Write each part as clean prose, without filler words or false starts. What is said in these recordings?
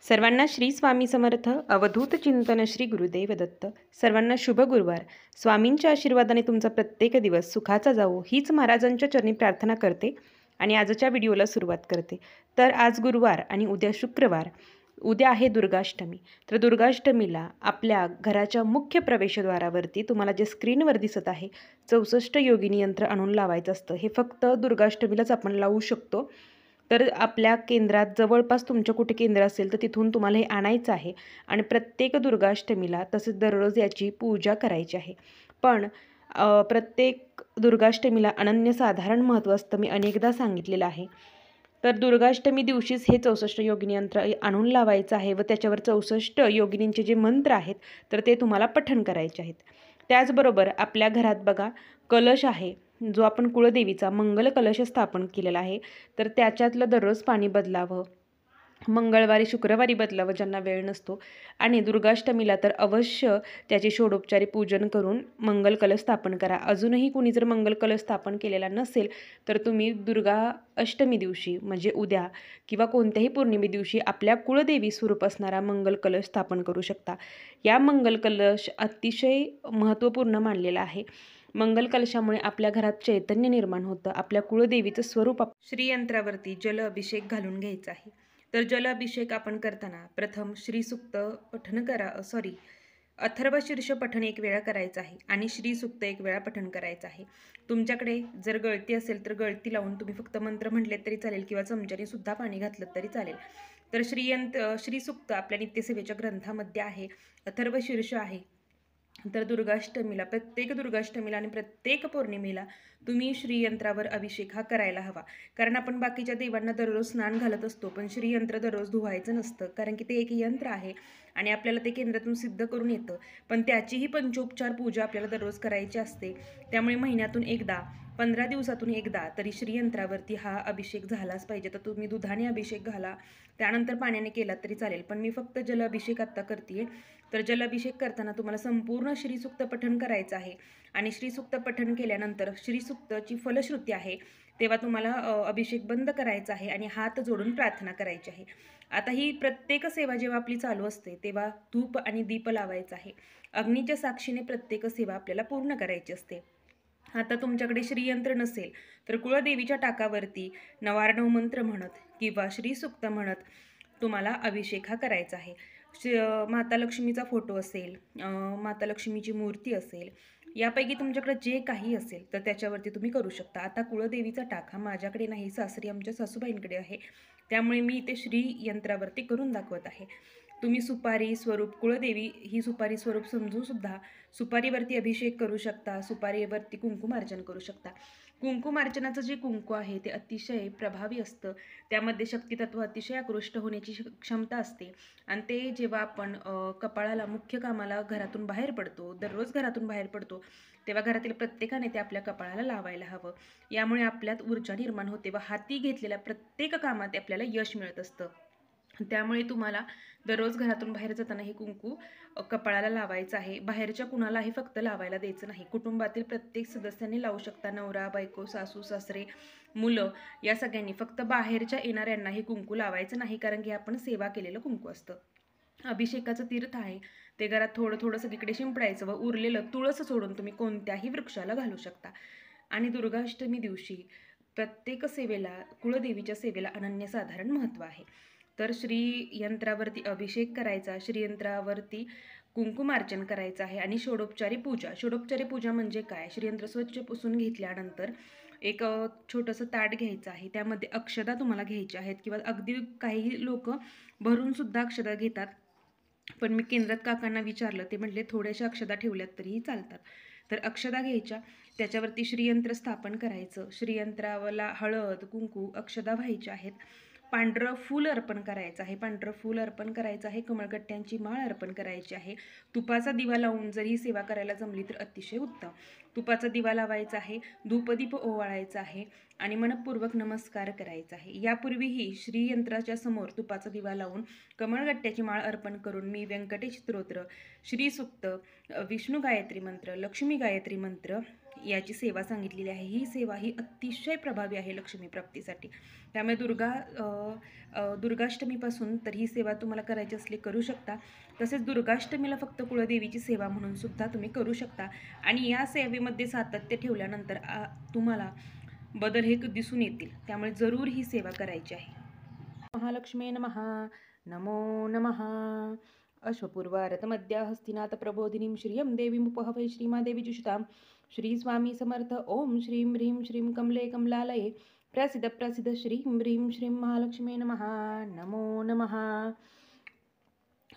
सर्वांना श्री स्वामी समर्थ. अवधूत चिंतन श्री गुरुदेव दत्त. सर्वांना शुभ गुरुवार. स्वामींच्या आशीर्वादाने तुमचा प्रत्येक दिवस सुखाचा जावो हीच महाराजांच्या चरणी प्रार्थना करते आणि आजच्या व्हिडिओला सुरुवात करते. तर आज गुरुवार आणि उद्या शुक्रवार. उद्या आहे दुर्गाष्टमी. तर दुर्गाष्टमीला आपल्या घराच्या मुख्य प्रवेशद्वारावरती तुम्हाला जे स्क्रीनवर दिसत आहे 64 योगिनी यंत्र आणून लावायचं असतं. हे फक्त दुर्गाष्टमीलाच आपण लावू शकतो. तर आपल्या केंद्रात जवळपास तुमचं कुठे केंद्र असेल तर तिथून तुम्हाला हे आणायचं आहे आणि प्रत्येक दुर्गाष्टमीला तसेच दररोज याची पूजा करायची आहे. पण प्रत्येक दुर्गाष्टमीला अनन्यसाधारण महत्त्व असतं, मी अनेकदा सांगितलेलं आहे. तर दुर्गाष्टमी दिवशीच हे 64 योगिनी यंत्र आणून लावायचं आहे व त्याच्यावर 64 योगिनींचे जे मंत्र आहेत तर ते तुम्हाला पठण करायचे आहेत. त्याचबरोबर आपल्या घरात बघा कलश आहे, जो आपण कुळदेवीचा मंगल कलश स्थापन केलेला आहे. तर त्याच्यातलं दररोज पाणी बदलावं, मंगळवारी शुक्रवारी बदलावं ज्यांना वेळ नसतो, आणि दुर्गाष्टमीला तर अवश्य त्याचे षोडोपचारी पूजन करून मंगल कलश स्थापन करा. अजूनही कुणी जर मंगल कलश स्थापन केलेला नसेल तर तुम्ही दुर्गा अष्टमी दिवशी म्हणजे उद्या किंवा कोणत्याही पौर्णिमे दिवशी आपल्या कुळदेवी स्वरूप असणारा मंगल कलश स्थापन करू शकता. या मंगल कलश अतिशय महत्त्वपूर्ण मानलेला आहे. मंगल कलशामुळे आपल्या घरात चैतन्य निर्माण होतं. आपल्या कुळदेवीचं स्वरूप श्रीयंत्रावरती जल अभिषेक घालून घ्यायचा आहे. तर जल अभिषेक आपण करताना प्रथम श्रीसूक्त पठण अथर्वशीर्ष पठण एक वेळा करायचं आहे आणि श्रीसूक्त एक वेळा पठण करायचं आहे. तुमच्याकडे जर गळती असेल तर गळती लावून तुम्ही फक्त मंत्र म्हटले तरी चालेल किंवा चमच्याने सुद्धा पाणी घातलं तरी चालेल. तर श्रीसूक्त आपल्या नित्यसेवेच्या ग्रंथामध्ये आहे, अथर्वशीर्ष आहे. तर दुर्गाष्टमीला, प्रत्येक दुर्गाष्टमीला आणि प्रत्येक पौर्णिमेला तुम्ही श्रीयंत्रावर अभिषेक हा करायला हवा. कारण आपण बाकीच्या देवांना दररोज स्नान घालत असतो, पण श्रीयंत्र दररोज धुवायचं नसतं, कारण की ते एक यंत्र आहे आणि आपल्याला ते केंद्रातून सिद्ध करून येतं. पण त्याचीही पंचोपचार पूजा आपल्याला दररोज करायची असते. त्यामुळे महिन्यातून एकदा, 15 दिवसातून एकदा तरी श्रीयंत्रावरती हा अभिषेक झालाच पाहिजे. तर तुम्ही दुधाने अभिषेक घाला, त्यानंतर पाण्याने केला तरी चालेल, पण मी फक्त जल अभिषेक आत्ता करते. तर जल अभिषेक करताना तुम्हाला संपूर्ण श्रीसूक्त पठण करायचं आहे आणि श्रीसूक्त पठण केल्यानंतर श्रीसूक्तची फलश्रुती आहे तेव्हा तुम्हाला अभिषेक बंद करायचा आहे आणि हात जोडून प्रार्थना करायची आहे. आता ही प्रत्येक सेवा जेव्हा आपली चालू असते तेव्हा धूप आणि दीप लावायचा आहे. अग्नीच्या साक्षीने प्रत्येक सेवा आपल्याला पूर्ण करायची असते. आता तुमच्याकडे श्रीयंत्र नसेल तर कुळदेवीच्या टाकावरती नवार्णव मंत्र म्हणत किंवा श्रीसूक्त म्हणत तुम्हाला अभिषेक हा करायचा आहे. माता लक्ष्मीचा फोटो असेल, माता लक्ष्मीची मूर्ती असेल, यापैकी तुमच्याकडे जे काही असेल तर त्याच्यावरती तुम्ही करू शकता. आता कुळदेवीचा टाक हा माझ्याकडे नाही, सासरी आमच्या सासूबाईंकडे आहे, त्यामुळे मी ते श्रीयंत्रावरती करून दाखवत आहे. तुम्ही सुपारी स्वरूप, कुळदेवी ही सुपारी स्वरूप समजून सुद्धा सुपारीवरती अभिषेक करू शकता, सुपारीवरती कुंकुमार्चन करू शकता. कुंकुमार्चनाचं जे कुंकू आहे ते अतिशय प्रभावी असतं, त्यामध्ये शक्तितत्व अतिशय आकृष्ट होण्याची क्षमता असते आणि ते जेव्हा आपण कपाळाला, मुख्य कामाला घरातून बाहेर पडतो, दररोज घरातून बाहेर पडतो, तेव्हा घरातील प्रत्येकाने ते आपल्या कपाळाला लावायला हवं. यामुळे आपल्यात ऊर्जा निर्माण होते व हाती घेतलेल्या प्रत्येक कामात आपल्याला यश मिळत असतं. त्यामुळे तुम्हाला दररोज घरातून बाहेर जाताना हे कुंकू कपाळाला लावायचं आहे. बाहेरच्या कुणाला हे फक्त लावायला द्यायचं नाही, कुटुंबातील प्रत्येक सदस्यांनी लावू शकता. नवरा, बायको, सासू सासरे, मुलं या सगळ्यांनी. फक्त बाहेरच्या येणाऱ्यांना हे कुंकू लावायचं नाही, कारण की आपण सेवा केलेलं कुंकू असतं. अभिषेकाचं तीर्थ आहे ते घरात थोडं थोडं सगळीकडे शिंपडायचं व उरलेलं तुळस सोडून तुम्ही कोणत्याही वृक्षाला घालू शकता. आणि दुर्गाष्टमी दिवशी प्रत्येक सेवेला, कुळदेवीच्या सेवेला अनन्यसाधारण महत्त्व आहे. तर श्रीयंत्रावरती अभिषेक करायचा, श्रीयंत्रावरती कुंकुमार्चन करायचं आहे आणि षोडोपचारी पूजा. षोडोपचारी पूजा म्हणजे काय? श्रीयंत्र स्वच्छ पुसून घेतल्यानंतर एक छोटंसं ताट घ्यायचं आहे, त्यामध्ये अक्षदा तुम्हाला घ्यायच्या आहेत किंवा अगदी काही लोक भरून सुद्धा अक्षदा घेतात, पण मी केंद्रात काकांना विचारलं, ते म्हटले थोड्याशा अक्षदा ठेवल्यात तरीही चालतात. तर अक्षदा घ्यायच्या, त्याच्यावरती श्रीयंत्र स्थापन करायचं, श्रीयंत्राला हळद, कुंकू, अक्षदा व्हायच्या आहेत, पांढरं फूल अर्पण करायचं आहे, पांढरं फूल अर्पण करायचं आहे, कमळगट्ट्यांची माळ अर्पण करायची आहे. तुपाचा दिवा लावून जर ही सेवा करायला जमली तर अतिशय उत्तम. तुपाचा दिवा लावायचा आहे, धूपदीप ओवाळायचा आहे आणि मनपूर्वक नमस्कार करायचा आहे. यापूर्वीही श्रीयंत्राच्या समोर तुपाचा दिवा लावून कमळगट्ट्याची माळ अर्पण करून मी व्यंकटेश स्तोत्र, श्रीसूक्त, विष्णू गायत्री मंत्र, लक्ष्मी गायत्री मंत्र याची सेवा सांगितलेली आहे. ही सेवा ही अतिशय प्रभावी आहे लक्ष्मी प्राप्तीसाठी. त्यामुळे दुर्गाष्टमीपासून तर ही सेवा तुम्हाला करायची असली करू शकता. तसेच दुर्गाष्टमीला फक्त कुळदेवीची सेवा म्हणून सुद्धा तुम्ही करू शकता. आणि या सेवेमध्ये सातत्य ठेवल्यानंतर तुम्हाला बदल हे दिसून येतील. त्यामुळे जरूर ही सेवा करायची आहे. महालक्ष्मी नमः. नमो नमः. अश्वपूर्वारतमद्या हस्तिनाथ प्रबोधिनीं श्रियं देवीमुपहवै श्रीमादेवी जुषतां. श्री स्वामी समर्थ. ओम श्रीं ह्रीं श्रीं कमले कमलालये प्रसिद्ध प्रसिद्ध श्रीं ह्रीं श्रीं महालक्ष्मी नमः. नमो नमः.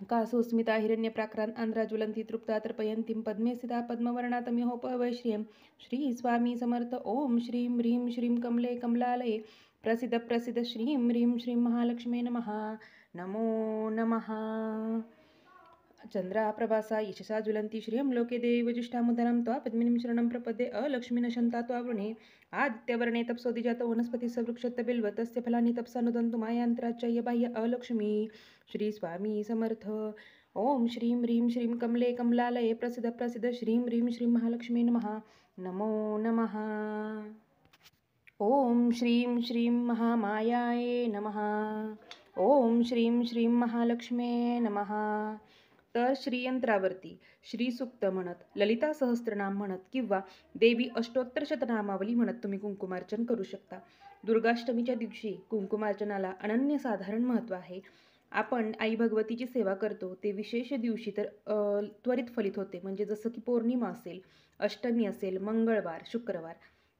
कासोस्मिता हिरण्यप्राक्रांत आंध्राज्वलंती तृप्ता तर्पयन्तीं पद्मे स्थिता पद्मवर्णातमिहोपहवै श्रियं. श्री स्वामी समर्थ. ओम श्रीं ह्रीं श्रीं कमले कमलालये प्रसिद्ध प्रसिद्ध श्रीं ह्रीं श्रीं महालक्ष्मी नमः. नमो नमः. चंद्रा प्रभासा यशसा ज्वलंती श्रियं लोके देवजुष्टामुदरं त्वा पद्मिनीं शरणं प्रपद्ये अलक्ष्मीनशन्ता त्वा वृणे. आदित्यवर्णे तपसोदिजात वनस्पतिस्य वृक्षस्य बिल्वतस्य फलानि तपसा नुदन्तु मायान्तराच्चय्य बाह्य अलक्ष्मी. श्री स्वामी समर्थ. ओम श्रीं ह्रीं श्रीं कमले कमलालये प्रसिद्ध प्रसिद्ध श्रीं ह्रीं श्रीं महालक्ष्मी नमः. नमो नमः. ओम श्रीं श्रीं महामायाये नमः. ओम श्रीं श्रीं महालक्ष्मे नमः. तर श्रीयंत्रावरती श्री सूक्त म्हणत, ललिता सहस्त्रनाम म्हणत किंवा देवी अष्टोत्तर शतनामावली म्हणत तुम्ही कुंकुमार्चन करू शकता. दुर्गाष्टमीच्या दिवशी कुंकुमार्चनाला अनन्यसाधारण महत्त्व आहे. आपण आई भगवतीची सेवा करतो ते विशेष दिवशी तर त्वरित फलित होते. म्हणजे जसं की पौर्णिमा असेल, अष्टमी असेल, मंगळवार, शुक्रवार.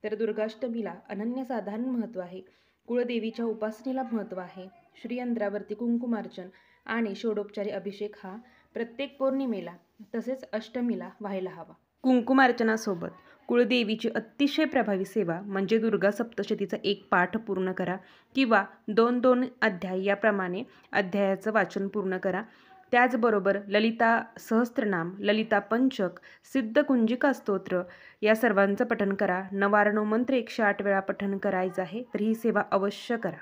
तर दुर्गाष्टमीला अनन्यसाधारण महत्त्व आहे. कुळदेवीच्या उपासनेला महत्त्व आहे. श्रीयंत्रावरती कुंकुमार्चन आणि षोडोपचारी अभिषेक हा प्रत्येक पौर्णिमेला तसेच अष्टमीला व्हायला हवा. कुंकुमार्चनासोबत कुळदेवीची अतिशय प्रभावी सेवा म्हणजे दुर्गा सप्तशतीचा एक पाठ पूर्ण करा किंवा 2-2 अध्याय याप्रमाणे अध्यायाचं वाचन पूर्ण करा. त्याचबरोबर ललिता सहस्त्रनाम, ललिता पंचक, सिद्धकुंजिका स्तोत्र या सर्वांचं पठण करा. नवार्णव मंत्र 108 वेळा पठण करायचं आहे. तर ही सेवा अवश्य करा.